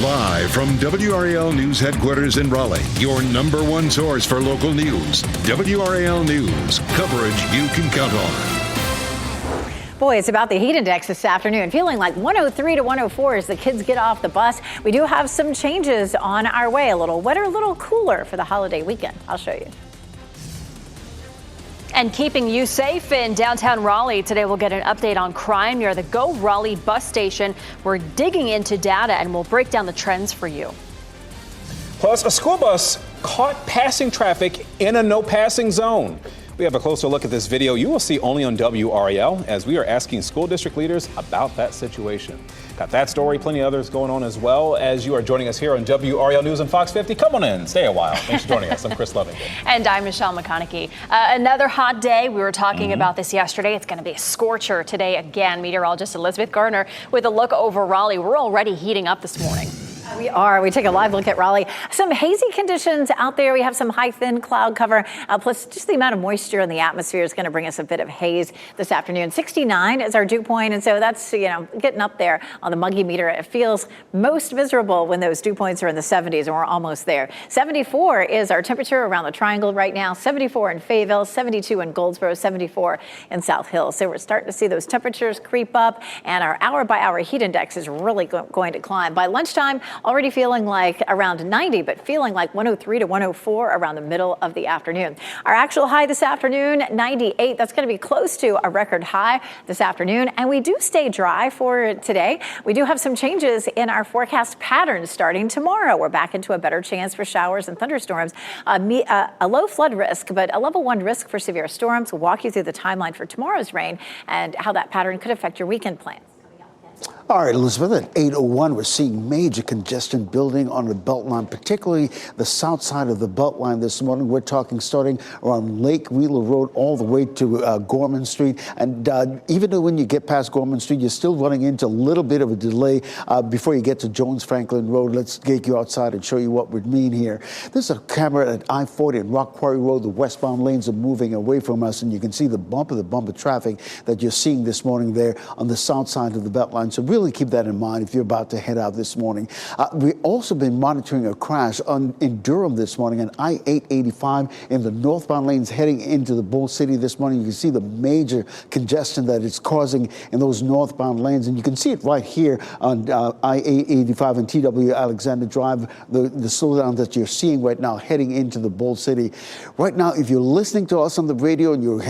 Live from WRAL News Headquarters in Raleigh, your number one source for local news. WRAL News, coverage you can count on. Boy, it's about the heat index this afternoon. Feeling like 103 to 104 as the kids get off the bus. We do have some changes on our way. A little wetter, a little cooler for the holiday weekend. I'll show you. And keeping you safe in downtown Raleigh, today we'll get an update on crime near the Go Raleigh bus station. We're digging into data and we'll break down the trends for you. Plus, a school bus caught passing traffic in a no passing zone. We have a closer look at this video you will see only on WRAL as we are asking school district leaders about that situation. Got that story, plenty of others going on as well as you are joining us here on WRAL News and Fox 50. Come on in, stay a while. Thanks for joining us. I'm Chris Lovington. And I'm Michelle McConaughey. Another hot day. We were talking about this yesterday. It's going to be a scorcher today again. Meteorologist Elizabeth Gardner with a look over Raleigh. We're already heating up this morning. We are. We take a live look at Raleigh. Some hazy conditions out there. We have some high, thin cloud cover, plus just the amount of moisture in the atmosphere is going to bring us a bit of haze this afternoon. 69 is our dew point, and so that's, getting up there on the muggy meter. It feels most miserable when those dew points are in the 70s, and we're almost there. 74 is our temperature around the triangle right now. 74 in Fayetteville, 72 in Goldsboro, 74 in South Hill. So we're starting to see those temperatures creep up, and our hour-by-hour heat index is really going to climb. By lunchtime, already feeling like around 90, but feeling like 103 to 104 around the middle of the afternoon. Our actual high this afternoon, 98. That's going to be close to a record high this afternoon. And we do stay dry for today. We do have some changes in our forecast patterns starting tomorrow. We're back into a better chance for showers and thunderstorms. A low flood risk, but a level 1 risk for severe storms. We'll walk you through the timeline for tomorrow's rain and how that pattern could affect your weekend plans. All right, Elizabeth, at 8:01, we're seeing major congestion building on the Beltline, particularly the south side of the Beltline this morning. We're talking starting around Lake Wheeler Road all the way to Gorman Street. And even though when you get past Gorman Street, you're still running into a little bit of a delay before you get to Jones Franklin Road. Let's get you outside and show you what we mean here. There's a camera at I-40 and Rock Quarry Road. The westbound lanes are moving away from us, and you can see the bumper traffic that you're seeing this morning there on the south side of the Beltline. So really keep that in mind if you're about to head out this morning. We've also been monitoring a crash in Durham this morning on I-885 in the northbound lanes heading into the Bull City this morning. You can see the major congestion that it's causing in those northbound lanes, and you can see it right here on I-885 and TW Alexander Drive, the slowdown that you're seeing right now heading into the Bull City. Right now, if you're listening to us on the radio and you're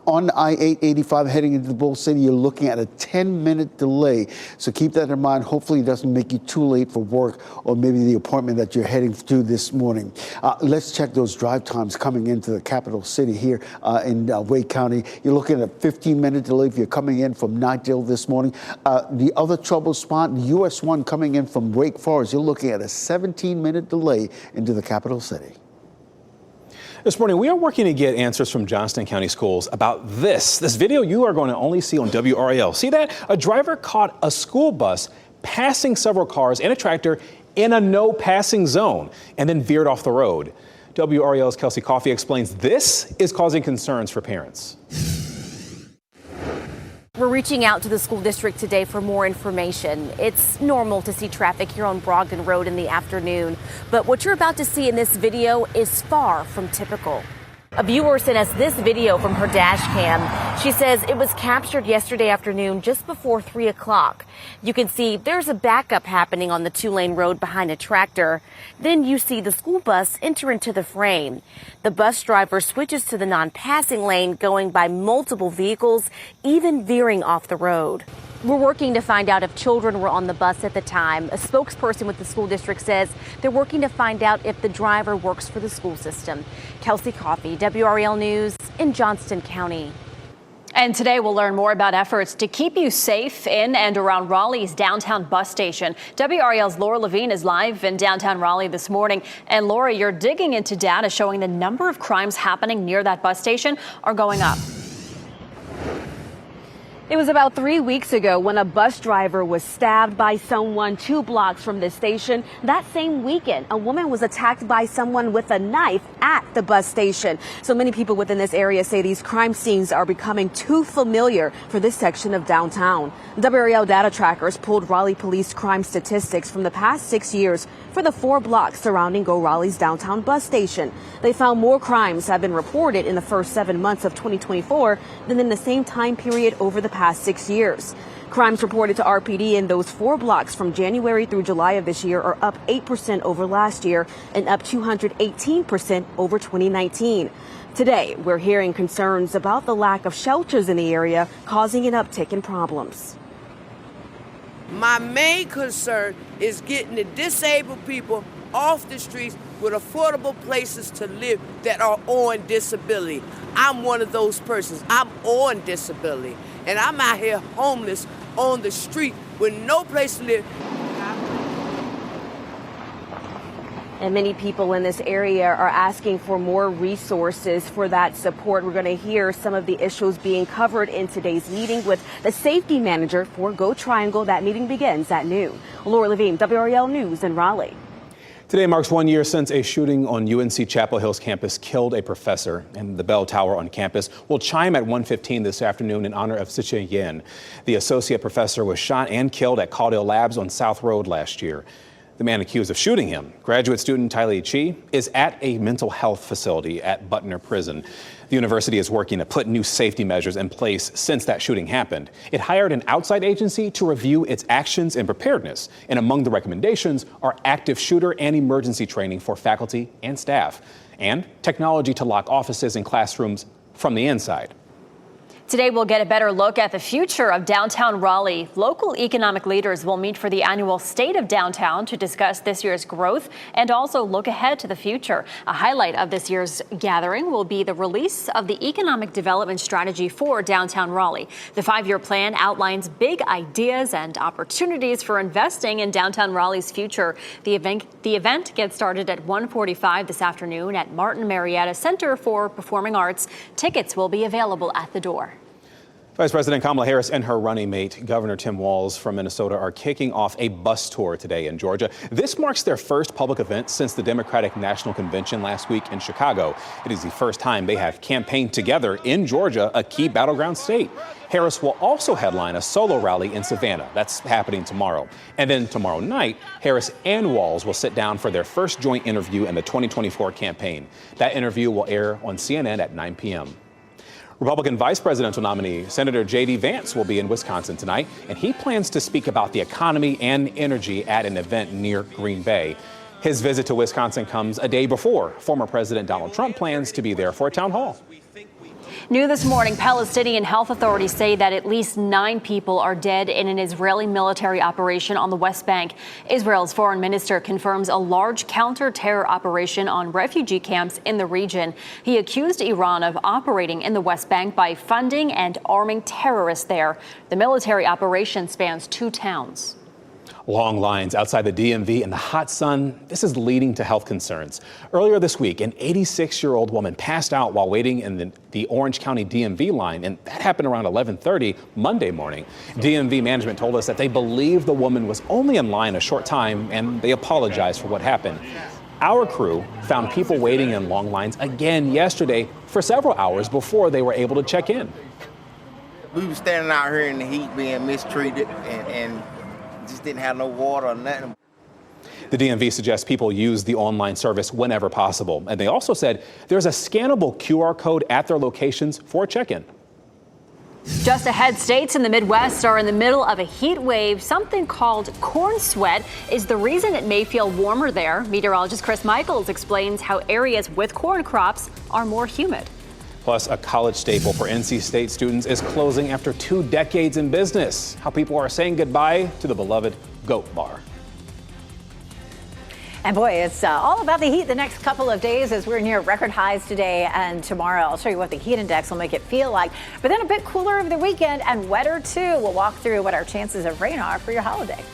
on I-885 heading into the Bull City, you're looking at a 10-minute delay. So keep that in mind. Hopefully it doesn't make you too late for work or maybe the appointment that you're heading to this morning. Let's check those drive times coming into the capital city here in Wake County. You're looking at a 15-minute delay if you're coming in from Knightdale this morning. The other trouble spot, US 1 coming in from Wake Forest, you're looking at a 17-minute delay into the capital city. This morning, we are working to get answers from Johnston County Schools about this video you are going to only see on WRAL. See that? A driver caught a school bus passing several cars and a tractor in a no passing zone and then veered off the road. WRAL's Kelsey Coffey explains this is causing concerns for parents. We're reaching out to the school district today for more information. It's normal to see traffic here on Brogdon Road in the afternoon, but what you're about to see in this video is far from typical. A viewer sent us this video from her dash cam. She says it was captured yesterday afternoon just before 3 o'clock. You can see there's a backup happening on the 2-lane road behind a tractor. Then you see the school bus enter into the frame. The bus driver switches to the non-passing lane, going by multiple vehicles, even veering off the road. We're working to find out if children were on the bus at the time. A spokesperson with the school district says they're working to find out if the driver works for the school system. Kelsey Coffey, WRAL News in Johnston County. And today we'll learn more about efforts to keep you safe in and around Raleigh's downtown bus station. WRAL's Laura Levine is live in downtown Raleigh this morning. And Laura, you're digging into data showing the number of crimes happening near that bus station are going up. It was about 3 weeks ago when a bus driver was stabbed by someone 2 blocks from this station. That same weekend, a woman was attacked by someone with a knife at the bus station. So many people within this area say these crime scenes are becoming too familiar for this section of downtown. WRAL data trackers pulled Raleigh police crime statistics from the past 6 years for the 4 blocks surrounding Go Raleigh's downtown bus station. They found more crimes have been reported in the first 7 months of 2024 than in the same time period over the past 6 years. Crimes reported to RPD in those 4 blocks from January through July of this year are up 8% over last year and up 218% over 2019. Today, we're hearing concerns about the lack of shelters in the area, causing an uptick in problems. My main concern is getting the disabled people off the streets with affordable places to live that are on disability. I'm one of those persons. I'm on disability, and I'm out here homeless on the street with no place to live. And many people in this area are asking for more resources for that support. We're going to hear some of the issues being covered in today's meeting with the safety manager for Go Triangle. That meeting begins at noon. Laura Levine, WRAL News in Raleigh. Today marks 1 year since a shooting on UNC Chapel Hill's campus killed a professor, and the bell tower on campus will chime at 1:15 this afternoon in honor of Siche Yin. The associate professor was shot and killed at Caudill Labs on South Road last year. The man accused of shooting him, graduate student Tylee Chi, is at a mental health facility at Butner Prison. The university is working to put new safety measures in place since that shooting happened. It hired an outside agency to review its actions and preparedness. And among the recommendations are active shooter and emergency training for faculty and staff, and technology to lock offices and classrooms from the inside. Today, we'll get a better look at the future of downtown Raleigh. Local economic leaders will meet for the annual State of Downtown to discuss this year's growth and also look ahead to the future. A highlight of this year's gathering will be the release of the economic development strategy for downtown Raleigh. The 5-year plan outlines big ideas and opportunities for investing in downtown Raleigh's future. The event gets started at 1:45 this afternoon at Martin Marietta Center for Performing Arts. Tickets will be available at the door. Vice President Kamala Harris and her running mate, Governor Tim Walz from Minnesota, are kicking off a bus tour today in Georgia. This marks their first public event since the Democratic National Convention last week in Chicago. It is the first time they have campaigned together in Georgia, a key battleground state. Harris will also headline a solo rally in Savannah. That's happening tomorrow. And then tomorrow night, Harris and Walz will sit down for their first joint interview in the 2024 campaign. That interview will air on CNN at 9 p.m. Republican vice presidential nominee Senator J.D. Vance will be in Wisconsin tonight, and he plans to speak about the economy and energy at an event near Green Bay. His visit to Wisconsin comes a day before former President Donald Trump plans to be there for a town hall. New this morning, Palestinian health authorities say that at least 9 people are dead in an Israeli military operation on the West Bank. Israel's foreign minister confirms a large counter-terror operation on refugee camps in the region. He accused Iran of operating in the West Bank by funding and arming terrorists there. The military operation spans 2 towns. Long lines outside the DMV in the hot sun. This is leading to health concerns. Earlier this week, an 86-year-old woman passed out while waiting in the Orange County DMV line, and that happened around 11:30 Monday morning. DMV management told us that they believe the woman was only in line a short time, and they apologized for what happened. Our crew found people waiting in long lines again yesterday for several hours before they were able to check in. We were standing out here in the heat being mistreated and just didn't have no water or nothing. The DMV suggests people use the online service whenever possible. And they also said there's a scannable QR code at their locations for check-in. Just ahead, states in the Midwest are in the middle of a heat wave. Something called corn sweat is the reason it may feel warmer there. Meteorologist Chris Michaels explains how areas with corn crops are more humid. Plus, a college staple for NC State students is closing after 2 decades in business. How people are saying goodbye to the beloved Goat Bar. And boy, it's all about the heat the next couple of days as we're near record highs today and tomorrow. I'll show you what the heat index will make it feel like. But then a bit cooler over the weekend and wetter too. We'll walk through what our chances of rain are for your holiday.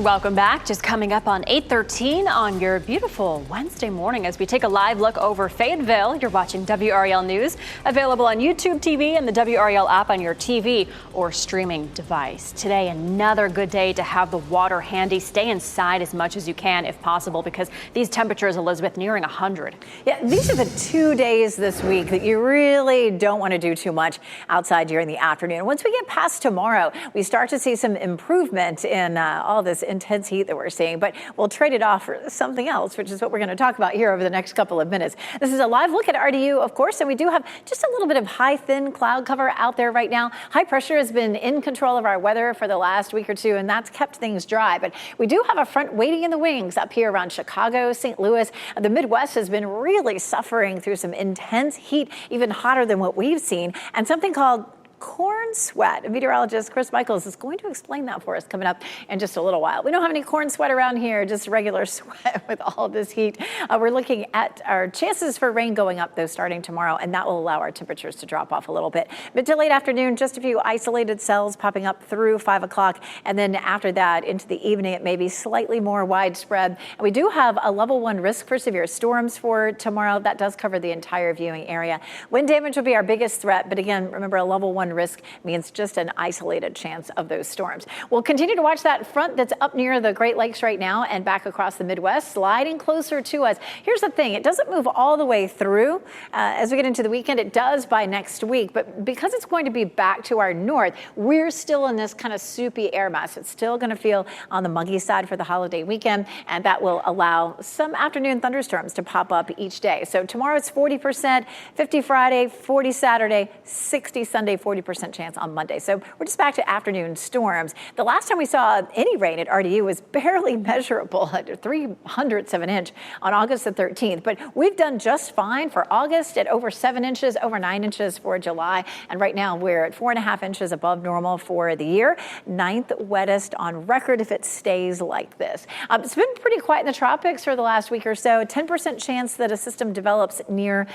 Welcome back. Just coming up on 8:13 on your beautiful Wednesday morning as we take a live look over Fayetteville. You're watching WRAL News, available on YouTube TV and the WRAL app on your TV or streaming device. Today, another good day to have the water handy. Stay inside as much as you can if possible because these temperatures, Elizabeth, nearing 100. Yeah, these are the 2 days this week that you really don't want to do too much outside during the afternoon. Once we get past tomorrow, we start to see some improvement in all this intense heat that we're seeing, but we'll trade it off for something else, which is what we're going to talk about here over the next couple of minutes. This is a live look at RDU, of course, and we do have just a little bit of high, thin cloud cover out there right now. High pressure has been in control of our weather for the last week or two, and that's kept things dry, but we do have a front waiting in the wings up here around Chicago, St. Louis. The Midwest has been really suffering through some intense heat, even hotter than what we've seen, and something called corn sweat. Meteorologist Chris Michaels is going to explain that for us coming up in just a little while. We don't have any corn sweat around here, just regular sweat with all this heat. We're looking at our chances for rain going up, though, starting tomorrow, and that will allow our temperatures to drop off a little bit. Mid to late afternoon, just a few isolated cells popping up through 5 o'clock, and then after that, into the evening, it may be slightly more widespread. And we do have a level 1 risk for severe storms for tomorrow. That does cover the entire viewing area. Wind damage will be our biggest threat, but again, remember, a level 1 risk means just an isolated chance of those storms. We'll continue to watch that front that's up near the Great Lakes right now and back across the Midwest, sliding closer to us. Here's the thing, it doesn't move all the way through. As we get into the weekend, it does by next week, but because it's going to be back to our north, we're still in this kind of soupy air mass. It's still going to feel on the muggy side for the holiday weekend, and that will allow some afternoon thunderstorms to pop up each day. So tomorrow it's 40%, 50 Friday, 40 Saturday, 60 Sunday, 40% chance on Monday. So we're just back to afternoon storms. The last time we saw any rain at RDU was barely measurable at 0.03 of an inch on August the 13th. But we've done just fine for August at over 7 inches, over 9 inches for July. And right now we're at 4.5 inches above normal for the year. 9th wettest on record if it stays like this. It's been pretty quiet in the tropics for the last week or so. 10% chance that a system develops near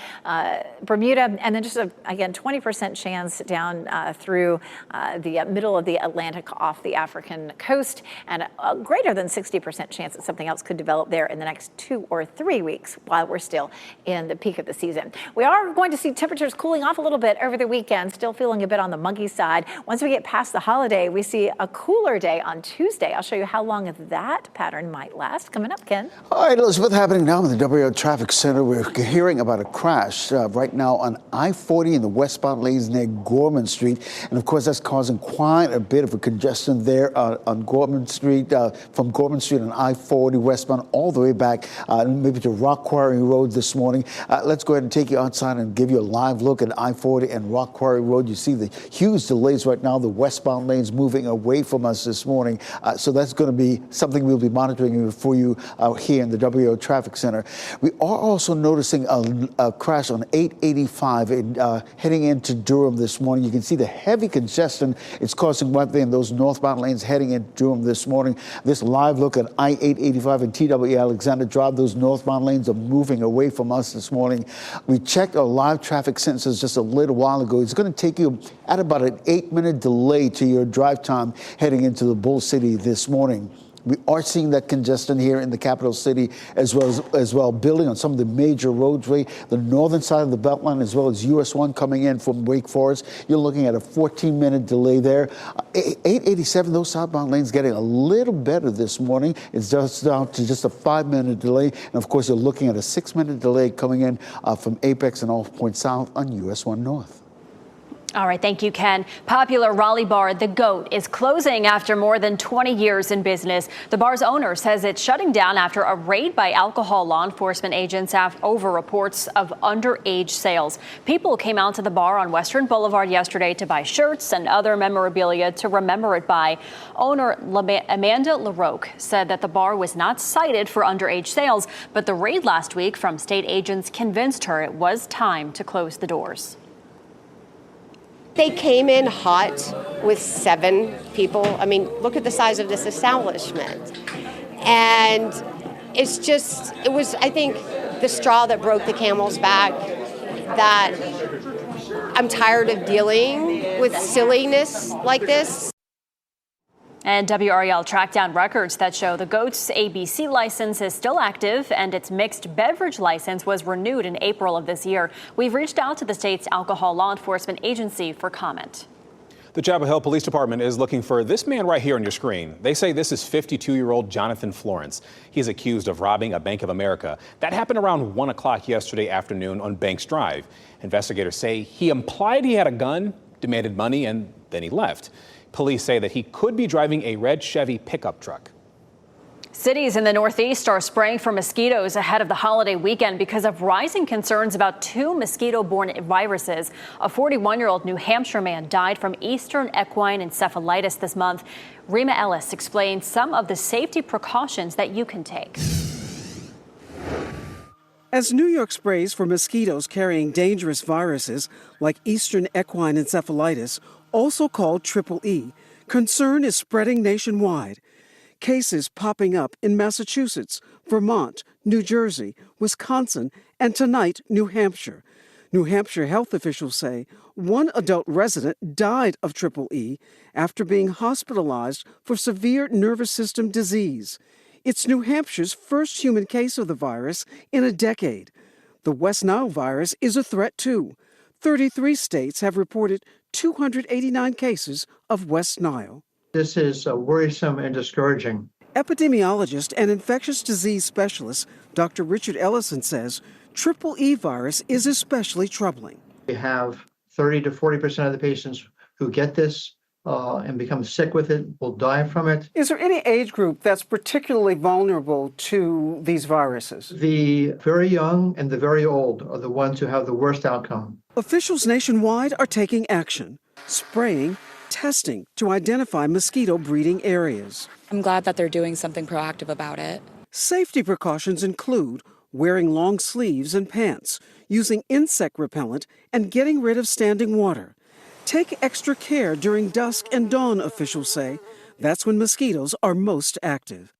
Bermuda, and then just again 20% chance down through the middle of the Atlantic off the African coast, and a greater than 60% chance that something else could develop there in the next 2 or 3 weeks while we're still in the peak of the season. We are going to see temperatures cooling off a little bit over the weekend, still feeling a bit on the muggy side. Once we get past the holiday, we see a cooler day on Tuesday. I'll show you how long that pattern might last. Coming up, Ken. All right, Elizabeth, happening now in the WRAL Traffic Center. We're hearing about a crash right now on I-40 in the westbound lanes near Gorman Street. And of course, that's causing quite a bit of a congestion there on Gorman Street, from Gorman Street on I-40 westbound all the way back maybe to Rock Quarry Road this morning. Let's go ahead and take you outside and give you a live look at I-40 and Rock Quarry Road. You see the huge delays right now, the westbound lanes moving away from us this morning. So that's going to be something we'll be monitoring for you here in the WRAL Traffic Center. We are also noticing a crash on 885 heading into Durham this morning. You can see the heavy congestion it's causing right there in those northbound lanes heading into Durham this morning. This live look at I-885 and TW Alexander Drive, those northbound lanes are moving away from us this morning. We checked our live traffic sensors just a little while ago. It's going to take you at about an 8-minute delay to your drive time heading into the Bull City this morning. We are seeing that congestion here in the capital city as well, building on some of the major roadway, the northern side of the Beltline, as well as US 1 coming in from Wake Forest. You're looking at a 14-minute delay there. 887, those southbound lanes getting a little better this morning. It's just down to just a 5-minute delay. And of course, you're looking at a 6-minute delay coming in from Apex and Off Point South on US 1 North. All right, thank you, Ken. Popular Raleigh bar, The Goat, is closing after more than 20 years in business. The bar's owner says it's shutting down after a raid by alcohol law enforcement agents over reports of underage sales. People came out to the bar on Western Boulevard yesterday to buy shirts and other memorabilia to remember it by. Owner Amanda LaRoque said that the bar was not cited for underage sales, but the raid last week from state agents convinced her it was time to close the doors. They came in hot with 7 people. I mean, look at the size of this establishment. And it was, I think, the straw that broke the camel's back, that I'm tired of dealing with silliness like this. And WRAL tracked down records that show the GOAT's ABC license is still active and its mixed beverage license was renewed in April of this year. We've reached out to the state's alcohol law enforcement agency for comment. The Chapel Hill Police Department is looking for this man right here on your screen. They say this is 52-year-old Jonathan Florence. He's accused of robbing a Bank of America. That happened around 1 o'clock yesterday afternoon on Banks Drive. Investigators say he implied he had a gun, demanded money, and then he left. Police say that he could be driving a red Chevy pickup truck. Cities in the Northeast are spraying for mosquitoes ahead of the holiday weekend because of rising concerns about 2 mosquito-borne viruses. A 41-year-old New Hampshire man died from Eastern equine encephalitis this month. Rima Ellis explains some of the safety precautions that you can take. As New York sprays for mosquitoes carrying dangerous viruses like Eastern equine encephalitis, also called EEE, concern is spreading nationwide. Cases popping up in Massachusetts, Vermont, New Jersey, Wisconsin, and tonight, New Hampshire. New Hampshire health officials say one adult resident died of EEE after being hospitalized for severe nervous system disease. It's New Hampshire's first human case of the virus in a decade. The West Nile virus is a threat too. 33 states have reported 289 cases of West Nile. This is worrisome and discouraging. Epidemiologist and infectious disease specialist Dr. Richard Ellison says EEE virus is especially troubling. We have 30 to 40% of the patients who get this and become sick with it will die from it. Is there any age group that's particularly vulnerable to these viruses? The very young and the very old are the ones who have the worst outcome. Officials nationwide are taking action, spraying, testing to identify mosquito breeding areas. I'm glad that they're doing something proactive about it. Safety precautions include wearing long sleeves and pants, using insect repellent, and getting rid of standing water. Take extra care during dusk and dawn, officials say. That's when mosquitoes are most active.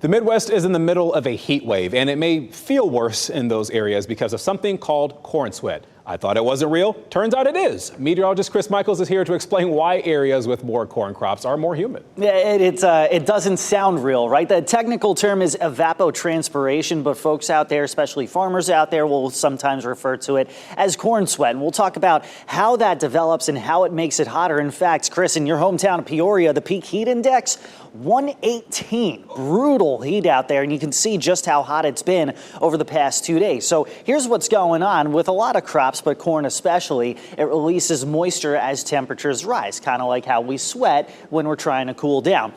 The Midwest is in the middle of a heat wave, and it may feel worse in those areas because of something called corn sweat. I thought it wasn't real. Turns out it is. Meteorologist Chris Michaels is here to explain why areas with more corn crops are more humid. Yeah, it doesn't sound real, right? The technical term is evapotranspiration, but folks out there, especially farmers out there, will sometimes refer to it as corn sweat. And we'll talk about how that develops and how it makes it hotter. In fact, Chris, in your hometown of Peoria, the peak heat index, 118. Brutal heat out there, and you can see just how hot it's been over the past 2 days. So here's what's going on with a lot of crops, but corn especially. It releases moisture as temperatures rise, kind of like how we sweat when we're trying to cool down.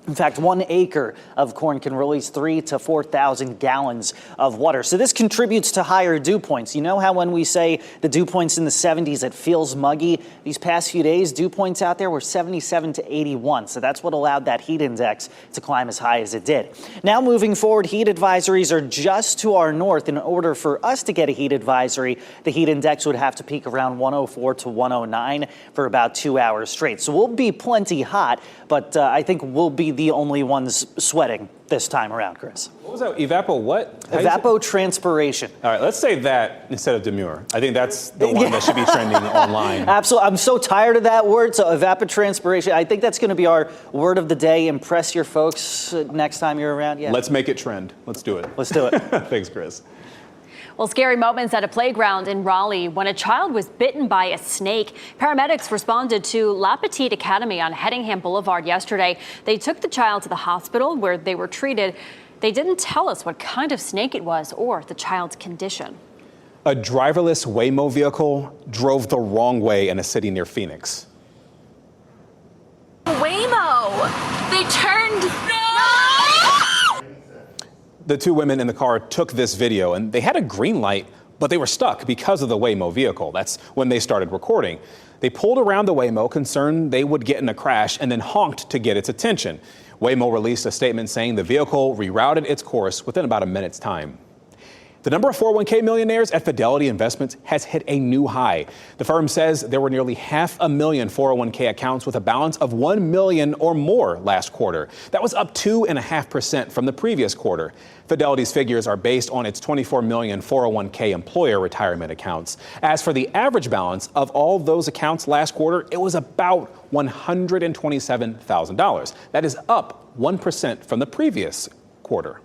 In fact, 1 acre of corn can release 3,000 to 4,000 gallons of water. So this contributes to higher dew points. You know how when we say the dew points in the 70s, it feels muggy? These past few days, dew points out there were 77 to 81. So that's what allowed that heat index to climb as high as it did. Now moving forward, heat advisories are just to our north. In order for us to get a heat advisory, the heat index would have to peak around 104 to 109 for about 2 hours straight. So we'll be plenty hot, but I think we'll be the only ones sweating this time around, Chris. What was that? What? Evapotranspiration. All right, let's say that instead of demure. I think that's the one that should be trending online. Absolutely. I'm so tired of that word. So evapotranspiration, I think that's going to be our word of the day. Impress your folks next time you're around. Yeah. Let's make it trend. Let's do it. Let's do it. Thanks, Chris. Well, scary moments at a playground in Raleigh when a child was bitten by a snake. Paramedics responded to La Petite Academy on Headingham Boulevard yesterday. They took the child to the hospital where they were treated. They didn't tell us what kind of snake it was or the child's condition. A driverless Waymo vehicle drove the wrong way in a city near Phoenix. Waymo! They turned... The 2 women in the car took this video, and they had a green light, but they were stuck because of the Waymo vehicle. That's when they started recording. They pulled around the Waymo, concerned they would get in a crash, and then honked to get its attention. Waymo released a statement saying the vehicle rerouted its course within about a minute's time. The number of 401k millionaires at Fidelity Investments has hit a new high. The firm says there were nearly 500,000 401k accounts with a balance of 1 million or more last quarter. That was up 2.5% from the previous quarter. Fidelity's figures are based on its 24 million 401k employer retirement accounts. As for the average balance of all those accounts last quarter, it was about $127,000. That is up 1% from the previous quarter.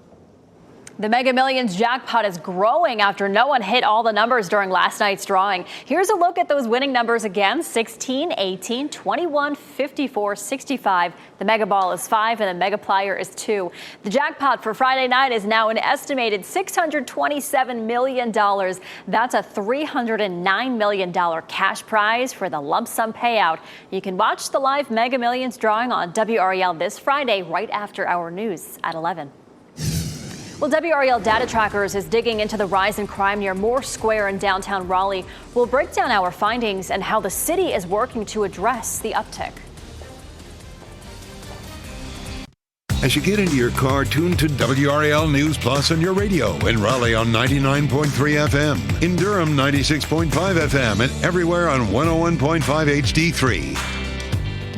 The Mega Millions jackpot is growing after no one hit all the numbers during last night's drawing. Here's a look at those winning numbers again: 16, 18, 21, 54, 65. The Mega Ball is 5 and the Mega Plier is 2. The jackpot for Friday night is now an estimated $627 million. That's a $309 million cash prize for the lump sum payout. You can watch the live Mega Millions drawing on WRAL this Friday right after our news at 11. Well, WRAL Data Trackers is digging into the rise in crime near Moore Square in downtown Raleigh. We'll break down our findings and how the city is working to address the uptick. As you get into your car, tune to WRAL News Plus on your radio. In Raleigh on 99.3 FM. In Durham, 96.5 FM. And everywhere on 101.5 HD3.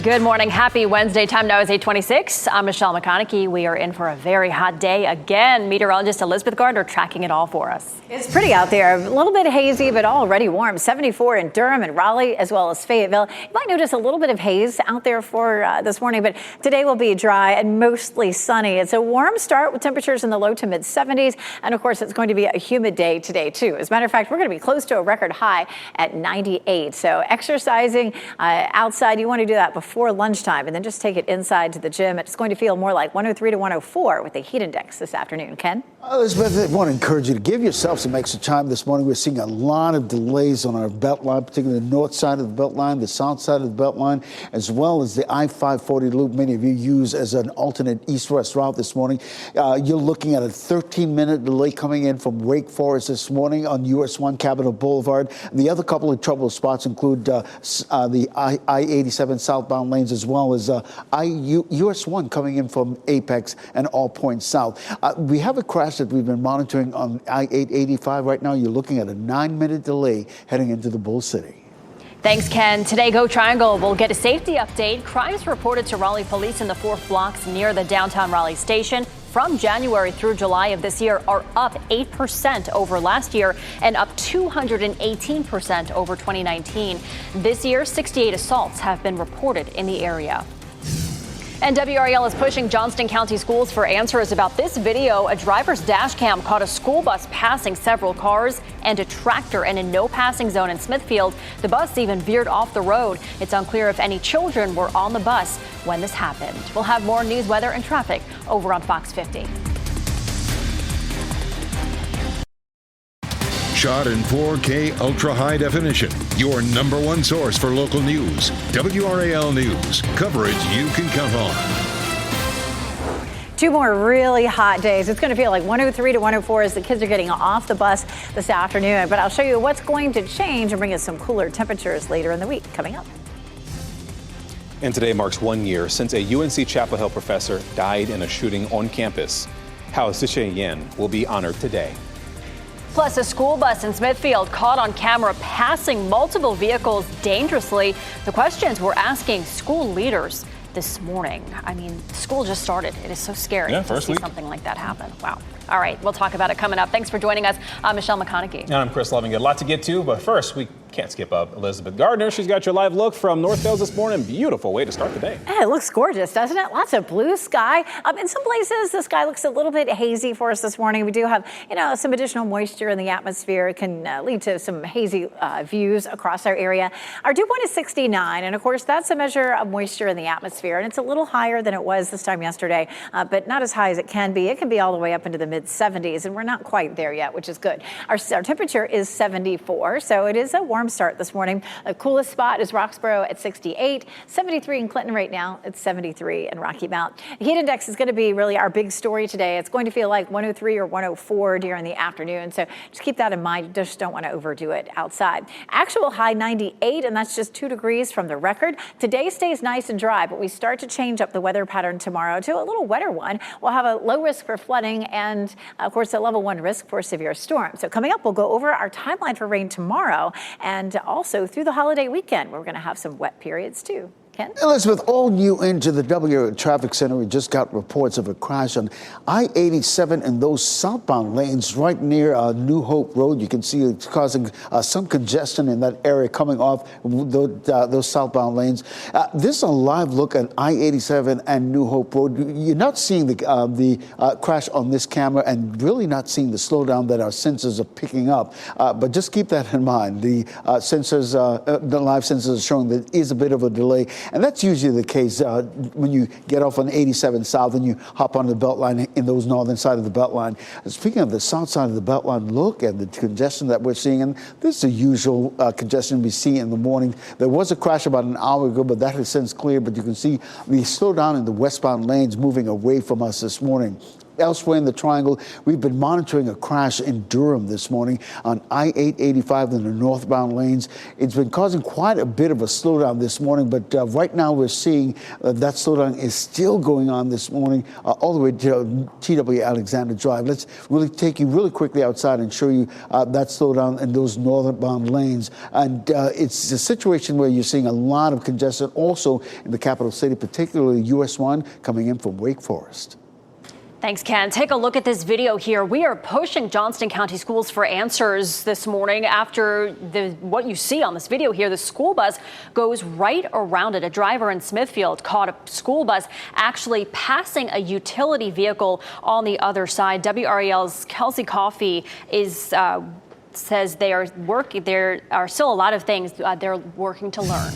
Good morning. Happy Wednesday. Time now is 8:26. I'm Michelle McConaughey. We are in for a very hot day again. Meteorologist Elizabeth Gardner tracking it all for us. It's pretty out there. A little bit hazy, but already warm. 74 in Durham and Raleigh, as well as Fayetteville. You might notice a little bit of haze out there for this morning, but today will be dry and mostly sunny. It's a warm start with temperatures in the low to mid 70s. And of course, it's going to be a humid day today, too. As a matter of fact, we're going to be close to a record high at 98. So exercising outside, you want to do that before lunchtime and then just take it inside to the gym. It's going to feel more like 103 to 104 with the heat index this afternoon. Ken? Elizabeth, I want to encourage you to give yourself some extra time this morning. We're seeing a lot of delays on our belt line, particularly the north side of the belt line, the south side of the belt line, as well as the I-540 loop many of you use as an alternate east-west route this morning. You're looking at a 13-minute delay coming in from Wake Forest this morning on US 1 Capitol Boulevard. The other couple of trouble spots include the I-87 southbound lanes, as well as US 1 coming in from Apex and All Points South. We have a crash that we've been monitoring on I-885 right now. You're looking at a 9-minute delay heading into the Bull City. Thanks, Ken. Today, Go Triangle will get a safety update. Crimes reported to Raleigh police in the 4 blocks near the downtown Raleigh station from January through July of this year are up 8% over last year and up 218% over 2019. This year, 68 assaults have been reported in the area. And WRAL is pushing Johnston County schools for answers about this video. A driver's dash cam caught a school bus passing several cars and a tractor in a no passing zone in Smithfield. The bus even veered off the road. It's unclear if any children were on the bus when this happened. We'll have more news, weather, and traffic over on Fox 50. Shot in 4K ultra high definition. Your number one source for local news. WRAL News. Coverage you can count on. 2 more really hot days. It's going to feel like 103 to 104 as the kids are getting off the bus this afternoon. But I'll show you what's going to change and bring us some cooler temperatures later in the week coming up. And today marks 1 year since a UNC Chapel Hill professor died in a shooting on campus. Hao Zicheng-Yen will be honored today. Plus, a school bus in Smithfield caught on camera passing multiple vehicles dangerously. The questions we're asking school leaders this morning. I mean, school just started. It is so scary to see something like that happen. Wow. All right, we'll talk about it coming up. Thanks for joining us. I'm Michelle McConaughey. And I'm Chris Loving. A lot to get to, but first, we can't skip up Elizabeth Gardner. She's got your live look from North Hills this morning. Beautiful way to start the day. It looks gorgeous, doesn't it? Lots of blue sky. In some places, the sky looks a little bit hazy for us this morning. We do have, some additional moisture in the atmosphere. It can lead to some hazy views across our area. Our dew point is 69, and of course, that's a measure of moisture in the atmosphere, and it's a little higher than it was this time yesterday, but not as high as it can be. It can be all the way up into the mid 70s, and we're not quite there yet, which is good. Our temperature is 74, so it is a warm warm start this morning. The coolest spot is Roxborough at 68, 73 in Clinton right now. It's 73 in Rocky Mount. The heat index is going to be really our big story today. It's going to feel like 103 or 104 during the afternoon. So just keep that in mind. Just don't want to overdo it outside. Actual high 98, and that's just 2 degrees from the record. Today stays nice and dry, but we start to change up the weather pattern tomorrow to a little wetter one. We'll have a low risk for flooding and, of course, a level 1 risk for severe storms. So coming up, we'll go over our timeline for rain tomorrow and also through the holiday weekend. We're going to have some wet periods, too. Ken? Elizabeth, all new into the WRAL Traffic Center. We just got reports of a crash on I-87 in those southbound lanes right near New Hope Road. You can see it's causing some congestion in that area coming off those southbound lanes. This is a live look at I-87 and New Hope Road. You're not seeing the crash on this camera and really not seeing the slowdown that our sensors are picking up. But just keep that in mind. The sensors, the live sensors are showing that there is a bit of a delay. And that's usually the case when you get off on 87 South and you hop on the Beltline in those northern side of the Beltline. Speaking of the south side of the Beltline, look at the congestion that we're seeing. And this is the usual congestion we see in the morning. There was a crash about an hour ago, but that has since cleared. But you can see the slowdown in the westbound lanes moving away from us this morning. Elsewhere in the Triangle, we've been monitoring a crash in Durham this morning on I-885 in the northbound lanes. It's been causing quite a bit of a slowdown this morning, but right now we're seeing that slowdown is still going on this morning all the way to TW Alexander Drive. Let's really take you really quickly outside and show you that slowdown in those northbound lanes. And it's a situation where you're seeing a lot of congestion also in the capital city, particularly US 1 coming in from Wake Forest. Thanks, Ken. Take a look at this video here. We are pushing Johnston County schools for answers this morning after what you see on this video here. The school bus goes right around it. A driver in Smithfield caught a school bus actually passing a utility vehicle on the other side. WRAL's Kelsey Coffey says they are working. There are still a lot of things they're working to learn.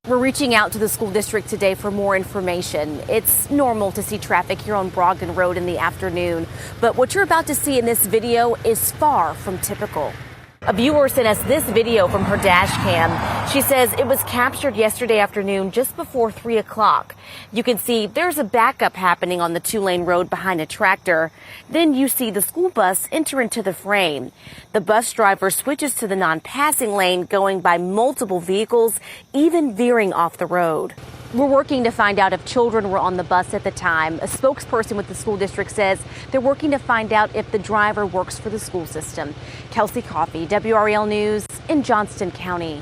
We're reaching out to the school district today for more information. It's normal to see traffic here on Brogdon Road in the afternoon, but what you're about to see in this video is far from typical. A viewer sent us this video from her dash cam. She says it was captured yesterday afternoon just before 3 o'clock. You can see there's a backup happening on the 2-lane road behind a tractor. Then you see the school bus enter into the frame. The bus driver switches to the non-passing lane, going by multiple vehicles, even veering off the road. We're working to find out if children were on the bus at the time. A spokesperson with the school district says they're working to find out if the driver works for the school system. Kelsey Coffey, WRAL News in Johnston County.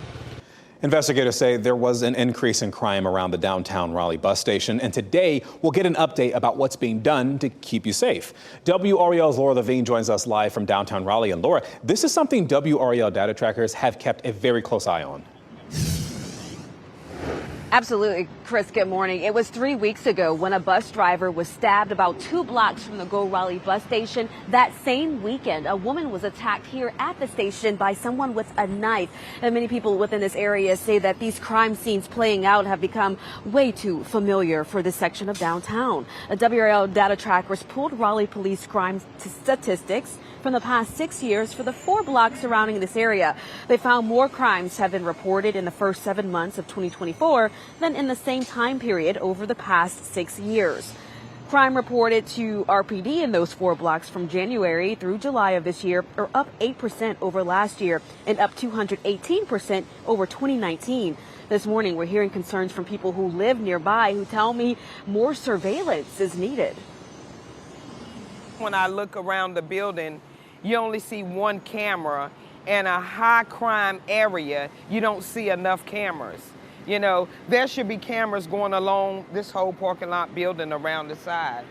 Investigators say there was an increase in crime around the downtown Raleigh bus station, and today we'll get an update about what's being done to keep you safe. WRAL's Laura Levine joins us live from downtown Raleigh. And Laura, this is something WRAL data trackers have kept a very close eye on. Absolutely, Chris, good morning. It was 3 weeks ago when a bus driver was stabbed about 2 blocks from the Go Raleigh bus station. That same weekend, a woman was attacked here at the station by someone with a knife. And many people within this area say that these crime scenes playing out have become way too familiar for this section of downtown. WRAL data trackers pulled Raleigh police crime statistics from the past 6 years for the 4 blocks surrounding this area. They found more crimes have been reported in the first 7 months of 2024 than in the same time period over the past 6 years. Crime reported to RPD in those 4 blocks from January through July of this year are up 8% over last year and up 218% over 2019. This morning, we're hearing concerns from people who live nearby who tell me more surveillance is needed. When I look around the building, you only see one camera. In a high crime area, you don't see enough cameras. You know, there should be cameras going along this whole parking lot building around the side.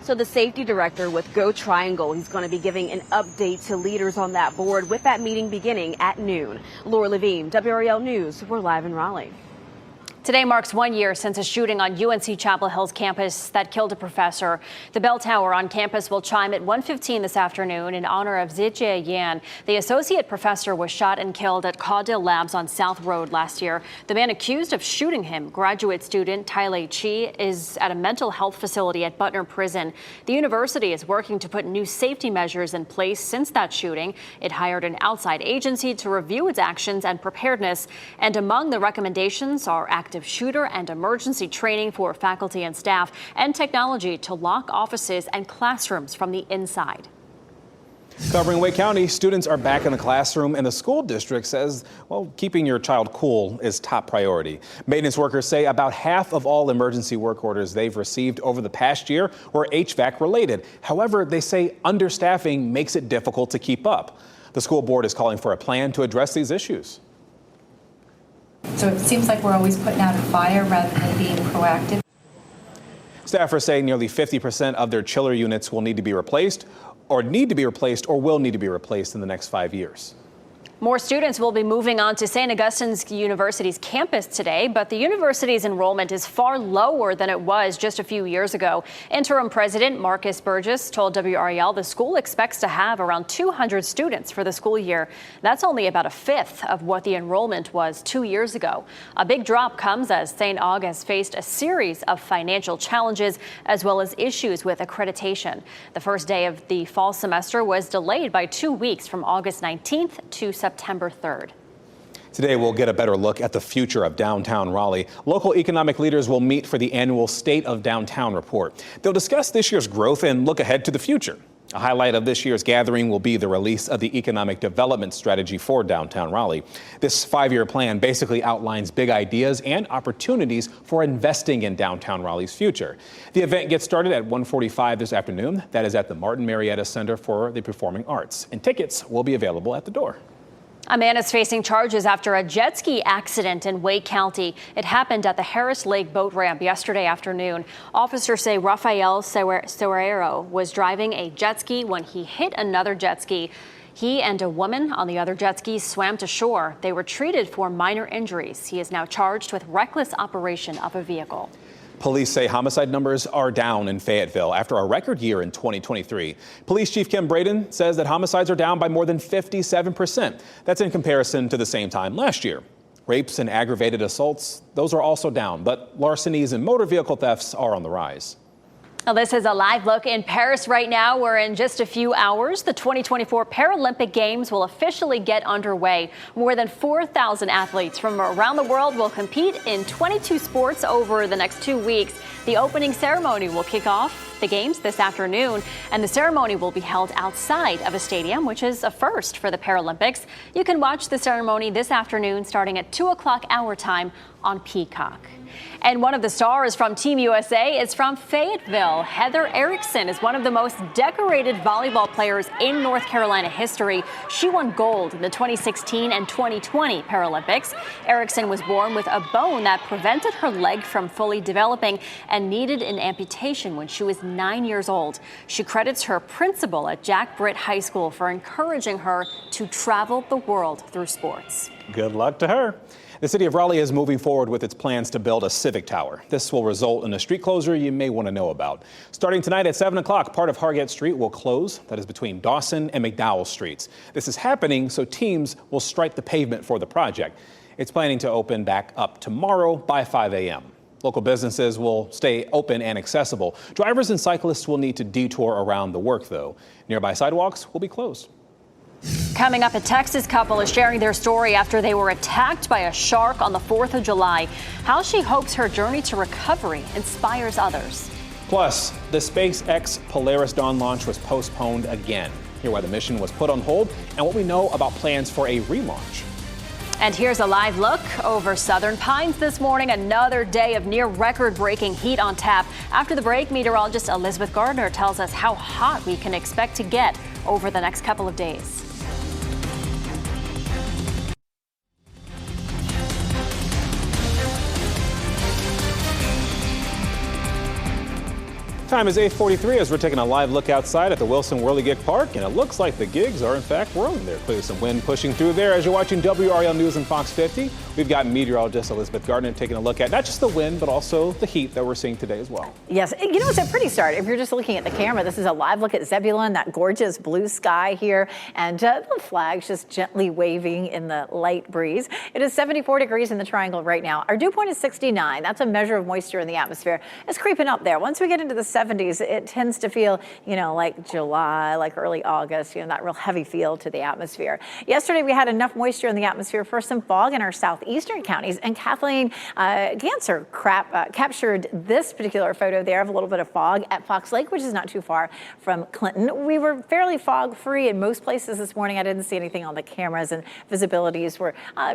So the safety director with Go Triangle, he's going to be giving an update to leaders on that board with that meeting beginning at noon. Laura Levine, WRAL News, we're live in Raleigh. Today marks 1 year since a shooting on UNC Chapel Hill's campus that killed a professor. The bell tower on campus will chime at 1:15 this afternoon in honor of Zijie Yan. The associate professor was shot and killed at Caudill Labs on South Road last year. The man accused of shooting him, graduate student Tylei Chi, is at a mental health facility at Butner Prison. The university is working to put new safety measures in place since that shooting. It hired an outside agency to review its actions and preparedness. And among the recommendations are active shooter and emergency training for faculty and staff, and technology to lock offices and classrooms from the inside. Covering Wake County, students are back in the classroom, and the school district says, well, keeping your child cool is top priority. Maintenance workers say about half of all emergency work orders they've received over the past year were HVAC related. However, they say understaffing makes it difficult to keep up. The school board is calling for a plan to address these issues. So it seems like we're always putting out a fire rather than being proactive. Staffers say nearly 50% of their chiller units will need to be replaced or will need to be replaced in the next 5 years. More students will be moving on to St. Augustine's University's campus today, but the university's enrollment is far lower than it was just a few years ago. Interim President Marcus Burgess told WRAL the school expects to have around 200 students for the school year. That's only about a fifth of what the enrollment was 2 years ago. A big drop comes as St. Aug has faced a series of financial challenges as well as issues with accreditation. The first day of the fall semester was delayed by 2 weeks from August 19th to September 3rd. Today, we'll get a better look at the future of downtown Raleigh. Local economic leaders will meet for the annual State of Downtown report. They'll discuss this year's growth and look ahead to the future. A highlight of this year's gathering will be the release of the economic development strategy for downtown Raleigh. This 5-year plan basically outlines big ideas and opportunities for investing in downtown Raleigh's future. The event gets started at 1:45 this afternoon. That is at the Martin Marietta Center for the Performing Arts, and tickets will be available at the door. A man is facing charges after a jet ski accident in Wake County. It happened at the Harris Lake boat ramp yesterday afternoon. Officers say Rafael Serrero was driving a jet ski when he hit another jet ski. He and a woman on the other jet ski swam to shore. They were treated for minor injuries. He is now charged with reckless operation of a vehicle. Police say homicide numbers are down in Fayetteville after a record year in 2023. Police Chief Kim Braden says that homicides are down by more than 57%. That's in comparison to the same time last year. Rapes and aggravated assaults, those are also down, but larcenies and motor vehicle thefts are on the rise. Now, this is a live look in Paris right now, where in just a few hours, the 2024 Paralympic Games will officially get underway. More than 4,000 athletes from around the world will compete in 22 sports over the next 2 weeks. The opening ceremony will kick off the games this afternoon, and the ceremony will be held outside of a stadium, which is a first for the Paralympics. You can watch the ceremony this afternoon starting at 2 o'clock our time on Peacock. And one of the stars from Team USA is from Fayetteville. Heather Erickson is one of the most decorated volleyball players in North Carolina history. She won gold in the 2016 and 2020 Paralympics. Erickson was born with a bone that prevented her leg from fully developing and needed an amputation when she was 9 years old. She credits her principal at Jack Britt High School for encouraging her to travel the world through sports. Good luck to her. The city of Raleigh is moving forward with its plans to build a civic tower. This will result in a street closure you may want to know about. Starting tonight at 7 o'clock, part of Hargett Street will close. That is between Dawson and McDowell Streets. This is happening so teams will strike the pavement for the project. It's planning to open back up tomorrow by 5 a.m. Local businesses will stay open and accessible. Drivers and cyclists will need to detour around the work, though. Nearby sidewalks will be closed. Coming up, a Texas couple is sharing their story after they were attacked by a shark on the 4th of July. How she hopes her journey to recovery inspires others. Plus, the SpaceX Polaris Dawn launch was postponed again. Hear why the mission was put on hold and what we know about plans for a relaunch. And here's a live look over Southern Pines this morning. Another day of near record-breaking heat on tap. After the break, meteorologist Elizabeth Gardner tells us how hot we can expect to get over the next couple of days. Time is 8:43 as we're taking a live look outside at the Wilson Whirligig Park, and it looks like the gigs are in fact whirling there. Clearly some wind pushing through there as you're watching WRAL News and Fox 50. We've got meteorologist Elizabeth Gardner taking a look at not just the wind, but also the heat that we're seeing today as well. Yes, you know, it's a pretty start. If you're just looking at the camera, this is a live look at Zebulon, that gorgeous blue sky here, and the flags just gently waving in the light breeze. It is 74 degrees in the triangle right now. Our dew point is 69. That's a measure of moisture in the atmosphere. It's creeping up there. Once we get into the 70s, it tends to feel, you know, like July, like early August, you know, that real heavy feel to the atmosphere. Yesterday, we had enough moisture in the atmosphere for some fog in our southeastern counties, and Kathleen Ganser captured this particular photo there of a little bit of fog at Fox Lake, which is not too far from Clinton. We were fairly fog-free in most places this morning. I didn't see anything on the cameras, and visibilities were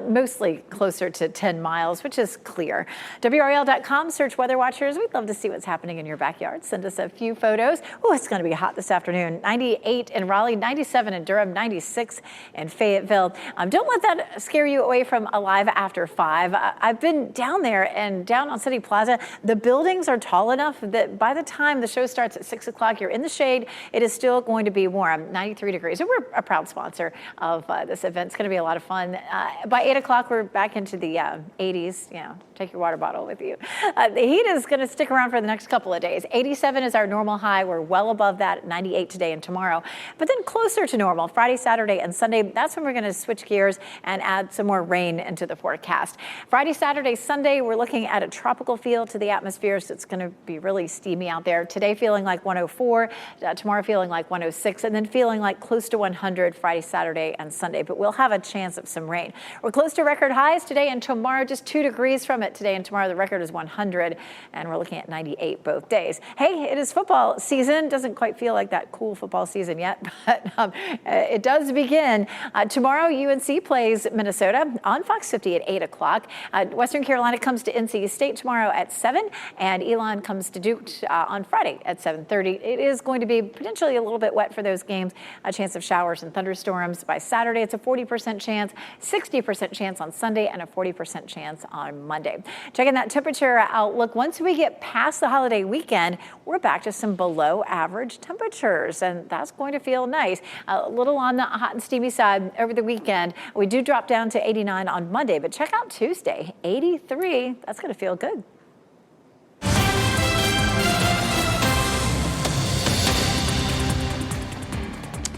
mostly closer to 10 miles, which is clear. WRAL.com, search Weather Watchers. We'd love to see what's happening in your backyard. Send us a few photos. Oh, it's going to be hot this afternoon. 98 in Raleigh, 97 in Durham, 96 in Fayetteville. Don't let that scare you away from Alive After 5. I've been down there and down on City Plaza. The buildings are tall enough that by the time the show starts at 6 o'clock, you're in the shade. It is still going to be warm, 93 degrees. And we're a proud sponsor of this event. It's going to be a lot of fun. By 8 o'clock, we're back into the 80s. You know, take your water bottle with you. The heat is going to stick around for the next couple of days. 87 is our normal high. We're well above that, 98 today and tomorrow. But then closer to normal, Friday, Saturday, and Sunday, that's when we're going to switch gears and add some more rain into the forecast. Friday, Saturday, Sunday, we're looking at a tropical feel to the atmosphere, so it's going to be really steamy out there. Today feeling like 104, tomorrow feeling like 106, and then feeling like close to 100 Friday, Saturday, and Sunday. But we'll have a chance of some rain. We're close to record highs today and tomorrow, just 2 degrees from it today and tomorrow. The record is 100, and we're looking at 98 both days. Hey, it is football season. Doesn't quite feel like that cool football season yet, but it does begin. Tomorrow, UNC plays Minnesota on Fox 50 at 8 o'clock. Western Carolina comes to NC State tomorrow at 7, and Elon comes to Duke on Friday at 7:30. It is going to be potentially a little bit wet for those games. A chance of showers and thunderstorms by Saturday. It's a 40% chance, 60% chance on Sunday, and a 40% chance on Monday. Checking that temperature outlook. Once we get past the holiday weekend, we're back to some below average temperatures, and that's going to feel nice. A little on the hot and steamy side over the weekend. We do drop down to 89 on Monday, but check out Tuesday, 83. That's going to feel good.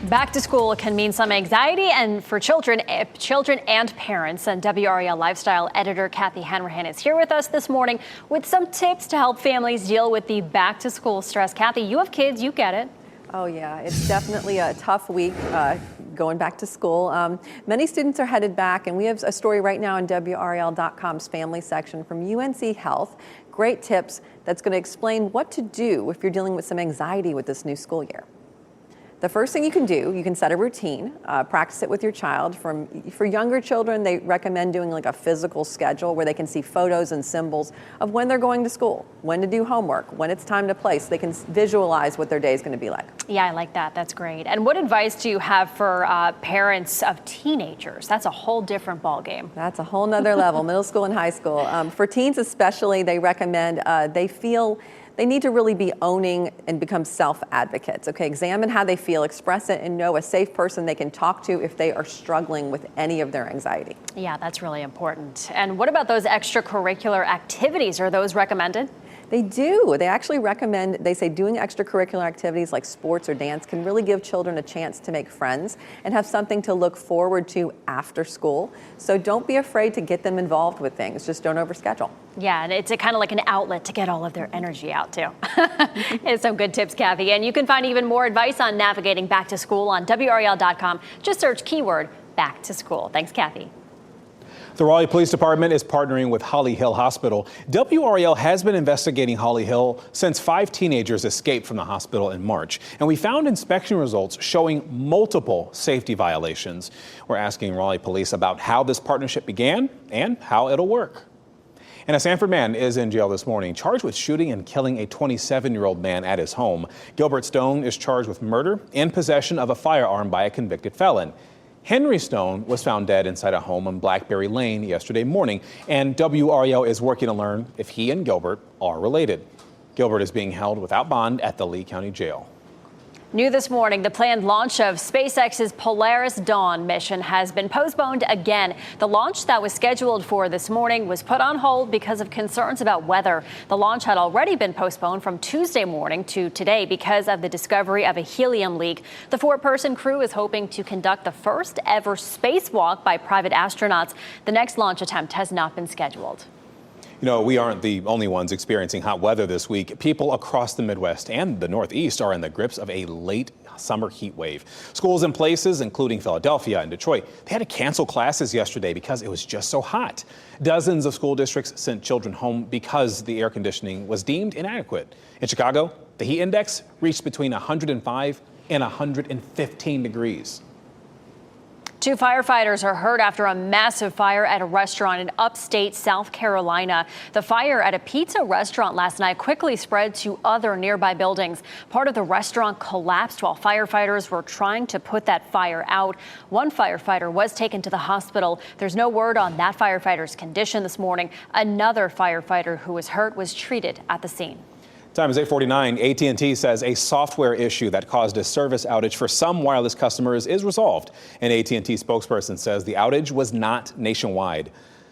Back to school can mean some anxiety and for children and parents. And WRAL lifestyle editor Kathy Hanrahan is here with us this morning with some tips to help families deal with the back to school stress. Kathy, you have kids, you get it. Oh yeah, it's definitely a tough week going back to school. Many students are headed back, and we have a story right now in WRAL.com's family section from UNC Health. Great tips that's going to explain what to do if you're dealing with some anxiety with this new school year. The first thing you can do, you can set a routine, practice it with your child. For younger children, they recommend doing like a physical schedule where they can see photos and symbols of when they're going to school, when to do homework, when it's time to play, so they can visualize what their day is going to be like. Yeah, I like that. That's great. And what advice do you have for parents of teenagers? That's a whole different ballgame. That's a whole nother level, middle school and high school. For teens especially, they recommend they need to really be owning and become self-advocates. Okay, examine how they feel, express it, and know a safe person they can talk to if they are struggling with any of their anxiety. Yeah, that's really important. And what about those extracurricular activities? Are those recommended? They do. They actually recommend, they say doing extracurricular activities like sports or dance can really give children a chance to make friends and have something to look forward to after school. So don't be afraid to get them involved with things. Just don't overschedule. Yeah, and it's kind of like an outlet to get all of their energy out too. It's some good tips, Kathy. And you can find even more advice on navigating back to school on WRAL.com. Just search keyword back to school. Thanks, Kathy. The Raleigh Police Department is partnering with Holly Hill Hospital. WRAL has been investigating Holly Hill since 5 teenagers escaped from the hospital in March. And we found inspection results showing multiple safety violations. We're asking Raleigh Police about how this partnership began and how it'll work. And a Sanford man is in jail this morning, charged with shooting and killing a 27-year-old man at his home. Gilbert Stone is charged with murder and possession of a firearm by a convicted felon. Henry Stone was found dead inside a home on Blackberry Lane yesterday morning, and WRAL is working to learn if he and Gilbert are related. Gilbert is being held without bond at the Lee County Jail. New this morning, the planned launch of SpaceX's Polaris Dawn mission has been postponed again. The launch that was scheduled for this morning was put on hold because of concerns about weather. The launch had already been postponed from Tuesday morning to today because of the discovery of a helium leak. The 4-person crew is hoping to conduct the first ever spacewalk by private astronauts. The next launch attempt has not been scheduled. You know, we aren't the only ones experiencing hot weather this week. People across the Midwest and the Northeast are in the grips of a late summer heat wave. Schools in places, including Philadelphia and Detroit, they had to cancel classes yesterday because it was just so hot. Dozens of school districts sent children home because the air conditioning was deemed inadequate. In Chicago, the heat index reached between 105 and 115 degrees. 2 firefighters are hurt after a massive fire at a restaurant in upstate South Carolina. The fire at a pizza restaurant last night quickly spread to other nearby buildings. Part of the restaurant collapsed while firefighters were trying to put that fire out. One firefighter was taken to the hospital. There's no word on that firefighter's condition this morning. Another firefighter who was hurt was treated at the scene. Time is 8:49. AT&T says a software issue that caused a service outage for some wireless customers is resolved. An AT&T spokesperson says the outage was not nationwide.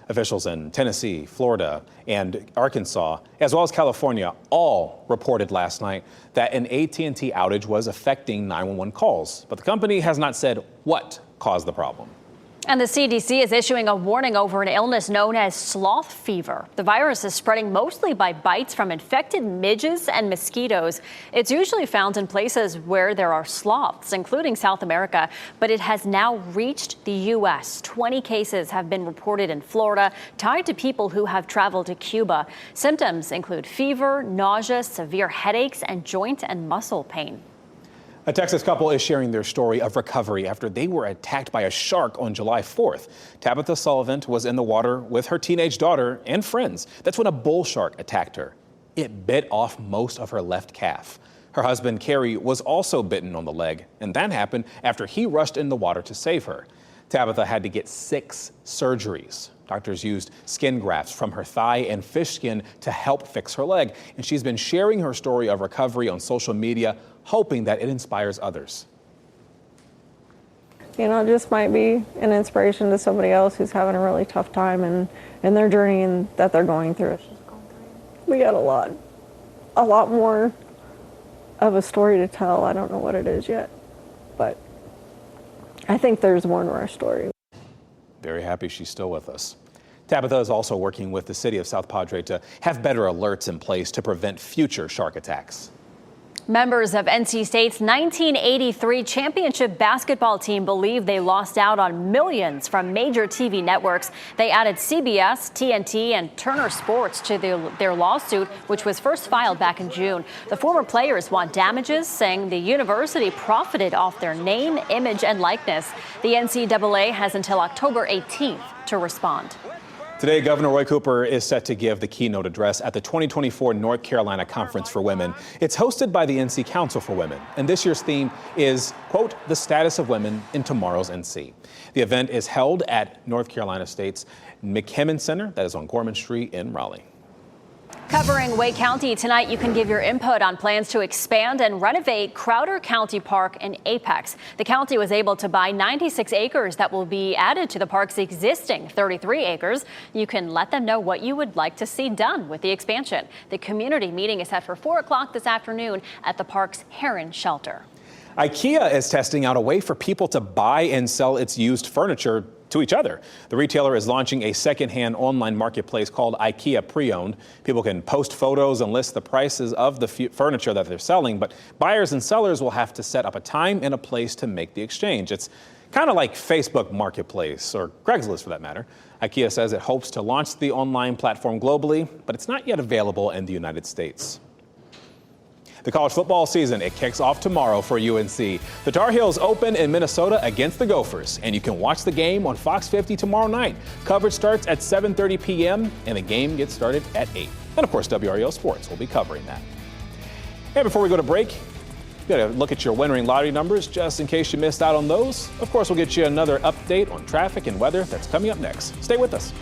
Officials in Tennessee, Florida, and Arkansas, as well as California, all reported last night that an AT&T outage was affecting 911 calls. But the company has not said what caused the problem. And the CDC is issuing a warning over an illness known as sloth fever. The virus is spreading mostly by bites from infected midges and mosquitoes. It's usually found in places where there are sloths, including South America, but it has now reached the U.S. 20 cases have been reported in Florida, tied to people who have traveled to Cuba. Symptoms include fever, nausea, severe headaches, and joint and muscle pain. A Texas couple is sharing their story of recovery after they were attacked by a shark on July 4th. Tabitha Sullivan was in the water with her teenage daughter and friends. That's when a bull shark attacked her. It bit off most of her left calf. Her husband, Kerry, was also bitten on the leg, and that happened after he rushed in the water to save her. Tabitha had to get 6 surgeries. Doctors used skin grafts from her thigh and fish skin to help fix her leg, and she's been sharing her story of recovery on social media, hoping that it inspires others. You know, it just might be an inspiration to somebody else who's having a really tough time in their journey and that they're going through. We got a lot more of a story to tell. I don't know what it is yet, but I think there's more to our story. Very happy she's still with us. Tabitha is also working with the city of South Padre to have better alerts in place to prevent future shark attacks. Members of NC State's 1983 championship basketball team believe they lost out on millions from major TV networks. They added CBS, TNT, and Turner Sports to their lawsuit, which was first filed back in June. The former players want damages, saying the university profited off their name, image, and likeness. The NCAA has until October 18th to respond. Today, Governor Roy Cooper is set to give the keynote address at the 2024 North Carolina Conference for Women. It's hosted by the NC Council for Women, and this year's theme is, quote, the status of women in tomorrow's NC. The event is held at North Carolina State's McKimmon Center, that is on Gorman Street in Raleigh. Covering Wake County tonight, you can give your input on plans to expand and renovate Crowder County Park in Apex. The county was able to buy 96 acres that will be added to the park's existing 33 acres. You can let them know what you would like to see done with the expansion. The community meeting is set for 4 o'clock this afternoon at the park's Heron Shelter. IKEA is testing out a way for people to buy and sell its used furniture to each other. The retailer is launching a secondhand online marketplace called IKEA Pre-Owned. People can post photos and list the prices of the furniture that they're selling, but buyers and sellers will have to set up a time and a place to make the exchange. It's kind of like Facebook Marketplace, or Craigslist for that matter. IKEA says it hopes to launch the online platform globally, but it's not yet available in the United States. The college football season, it kicks off tomorrow for UNC. The Tar Heels open in Minnesota against the Gophers, and you can watch the game on Fox 50 tomorrow night. Coverage starts at 7:30 p.m., and the game gets started at 8. And of course, WRAL Sports will be covering that. And before we go to break, you gotta look at your Win-Ring lottery numbers just in case you missed out on those. Of course, we'll get you another update on traffic and weather that's coming up next. Stay with us.